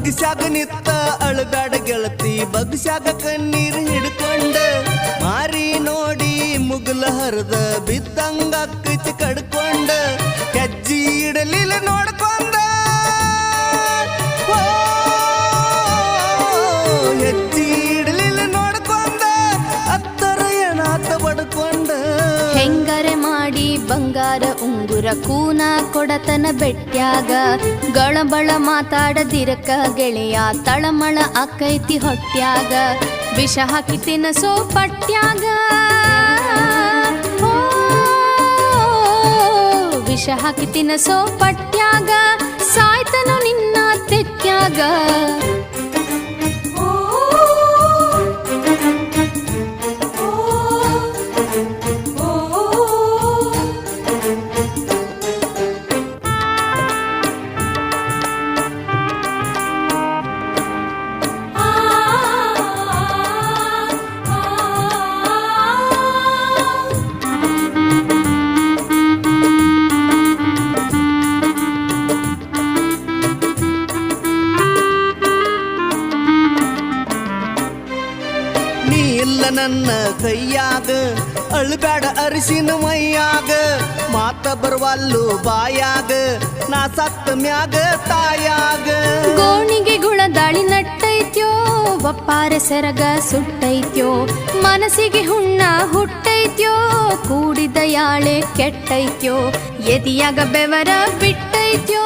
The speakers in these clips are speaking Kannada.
ಬಗ್ಸ್ಯಾಗ ನಿತ್ತ ಅಳಬ್ಯಾಡ ಗೆಳತಿ ಬಗ್ಸ್ಯಾಗ ಕಣ್ಣೀರ್ ಹಿಡ್ಕೊಂಡ ಮಾರಿ ನೋಡಿ ಮುಗಲ ಹರಿದ ಬಿದ್ದಂಗ ಅಕ್ಕೈತಿ ಕಡ್ಕೊಂಡ ಹೆಜ್ಜಿ ಇಡಲಿಲ್ಲ ನೋಡ್ಕೊಂಡ ಹೆಜ್ಜಿ ಇಡಲಿಲ್ಲ ನೋಡ್ಕೊಂಡ ಅತ್ತರ ಏನಾತ ಬಡ್ಕೊಂಡ ಹೆಂಗರೆ ಮಾಡಿ ಬಂಗಾರ ಉಂಗುರ ಕೂನ ಕೊಡತನ ಬೆಟ್ಟ್ಯಾಗ ಗಳಬಳ ಮಾತಾಡದಿರಕ ಗೆಳೆಯ ತಳಮಳ ಅಕ್ಕೈತಿ ಹೊಟ್ಯಾಗ ವಿಷ ಹಾಕಿ ತಿನಸೋ ಪಟ್ಯಾಗ ವಿಷ ಹಾಕಿ ತಿನಸೋ ಪಟ್ಯಾಗ ಸಾಯ್ತನು ನಿನ್ನ ತೆಕ್ಯಾಗ ನನ್ನ ಕೈಯಾಗ ಅಳ್ಬ್ಯಾಡ ಅರಿಸಿನ ಮೈಯಾಗ ಮಾತ ಬರವಲ್ಲು ಬಾಯಾಗ ನಾ ಸತ್ತ ಮ್ಯಾಗ ತಾಯಾಗ ಗೋಣಿಗೆ ಗುಳದಾಳಿ ನಟ್ಟೈತ್ಯೋ ಒಪ್ಪಾರೆ ಸೆರಗ ಸುಟ್ಟೈತ್ಯೋ ಮನಸ್ಸಿಗೆ ಹುಣ್ಣ ಹುಟ್ಟೈತ್ಯೋ ಕೂಡಿದ ಯಾಳೆ ಕೆಟ್ಟೈತ್ಯೋ ಎದಿಯಾಗ ಬೆವರ ಬಿಟ್ಟೈತ್ಯೋ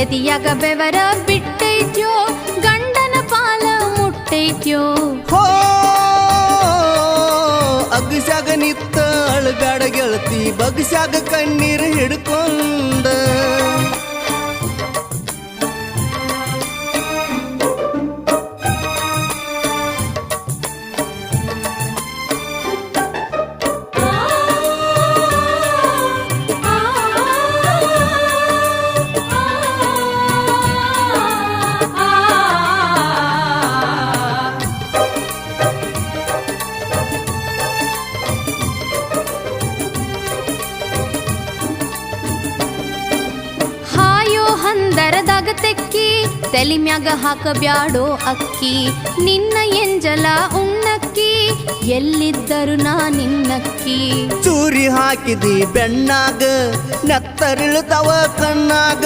ಎದಿಯಾಗ ಬೆವರ ಬಿಟ್ಟೈತ್ಯೋ ಗಂಡನ ಪಾಲ ಮುಟ್ಟೈತ್ಯೋ ಹೋ ಅಗ್ಸ್ಯಾಗ ನಿತ್ತ ಅಳಬ್ಯಾಡ ಗೆಳತಿ ಬಗ್ಸ್ಯಾಗ ಕಣ್ಣೀರ್ ಹಿಡ್ಕೊಂಡ ದರದಾಗ ತೆಕ್ಕಿ ತಲಿ ಮ್ಯಾಗ ಹಾಕಬ್ಯಾಡೋ ಅಕ್ಕಿ ನಿನ್ನ ಎಂಜಲ ಉಣ್ಣಕ್ಕಿ ಎಲ್ಲಿದ್ದರು ನಾ ನಿನ್ನಕ್ಕಿ ಚೂರಿ ಹಾಕಿದಿ ಬೆಣ್ಣಾಗ ನೆತ್ತರಿಳ್ತಾವ ಕಣ್ಣಾಗ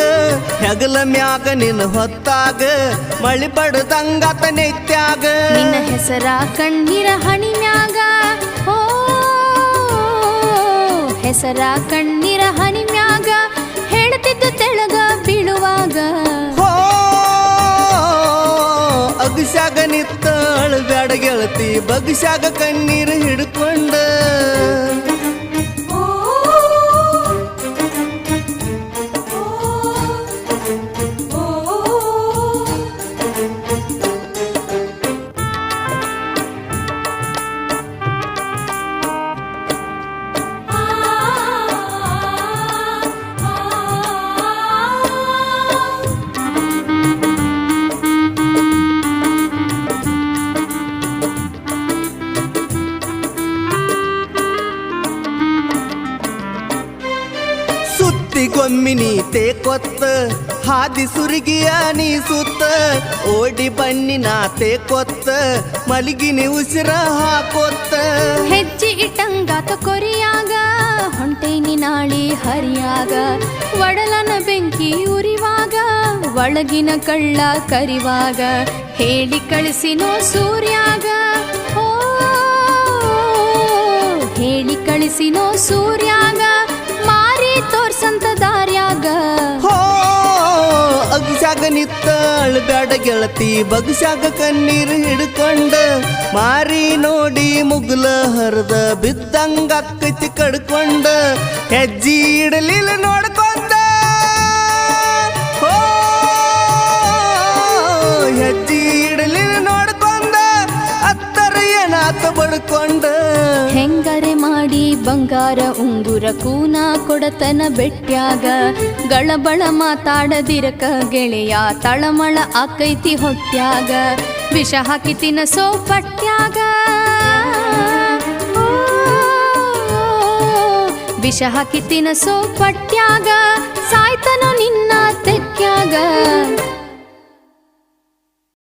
ಹೆಗಲ ಮ್ಯಾಗ ನಿನ್ನ ಹೊತ್ತಾಗ ಮಳಿ ಬಡದಂಗಾತ ನೆತ್ಯಾಗ ನಿನ್ನ ಹೆಸರ ಕಣ್ಣೀರ ಹಣಿ ಮ್ಯಾಗ ಓ ಹೆಸರ ಕಣ್ಣೀರ ಹಣಿ ಮ್ಯಾಗ ಹೇಳ್ತಿದ್ದು ತೆಳಗ ಬೀಳುವಾಗ ಅಗ್ಸ್ಯಾಗ ನಿತ್ತ ಅಳಬ್ಯಾಡ ಗೆಳತಿ ಬಗ್ಸ್ಯಾಗ ಕಣ್ಣೀರ್ ಹಿಡ್ಕೊಂಡ ಗೊಮ್ಮಿನಿ ತೇಕೊತ್ತ ಹಾದಿ ಸುರಿಗಿಯ ನೀ ಸುತ್ತ ಓಡಿ ಬನ್ನಿ ನಾ ತೇಕೊತ್ತ ಮಲಗಿನಿ ಉಸಿರ ಹಾಕೋತ್ತ ಹೆಜ್ಜೆ ಇಟ್ಟಂಗಾತ ಕೊರಿಯಾಗ ಹೊಂಟೇನಿ ನಾಳಿ ಹರಿಯಾಗ ಒಡಲನ ಬೆಂಕಿ ಉರಿವಾಗ ಒಳಗಿನ ಕಳ್ಳ ಕರಿವಾಗ ಹೇಳಿ ಕಳಿಸಿನೋ ಸೂರ್ಯಾಗ ಓ ಹೇಳಿ ಕಳಿಸಿನೋ ಸೂರ್ಯಾಗ ಮಾರಿ ತೋರ್ಸಂತ ದಾರ್ಯಾಗ ಅಗ್ಸ್ಯಾಗ ನಿತ್ತ ಅಳಬ್ಯಾಡ ಗೆಳತಿ ಬಗ್ಸ್ಯಾಗ ಕಣ್ಣೀರ್ ಹಿಡ್ಕೊಂಡ ಮಾರಿ ನೋಡಿ ಮುಗ್ಲ ಹರಿದ ಬಿದ್ದಂಗ ಅಕ್ಕೈತಿ ಕಡ್ಕೊಂಡ ಹೆಜ್ಜಿ ಇಡಲಿಲ್ಲ ನೋಡ್ಕೊಂಡ ಹೆಜ್ಜಿ ಇಡಲಿಲ್ಲ ನೋಡ್ಕೊಂಡ ಅತ್ತರ ಏನಾತ ಬಡ್ಕೊಂಡ ಹೆಂಗರೆ ಮಾಡಿ ಬಂಗಾರ ಉಂಗುರ ಕೂನ ಕೊಡತನ ಬೆಟ್ಟ್ಯಾಗ ಗಳಬಳ ಮಾತಾಡದಿರಕ ಗೆಳೆಯ ತಳಮಳ ಆಕೈತಿ ಹೊಟ್ಯಾಗ ವಿಷ ಹಾಕಿ ತಿನಸೋ ಪಟ್ಯಾಗ ವಿಷ ಹಾಕಿ ತಿನಸೋ ಪಟ್ಯಾಗ ಸಾಯ್ತನೋ ನಿನ್ನ ತೆಕ್ಯಾಗ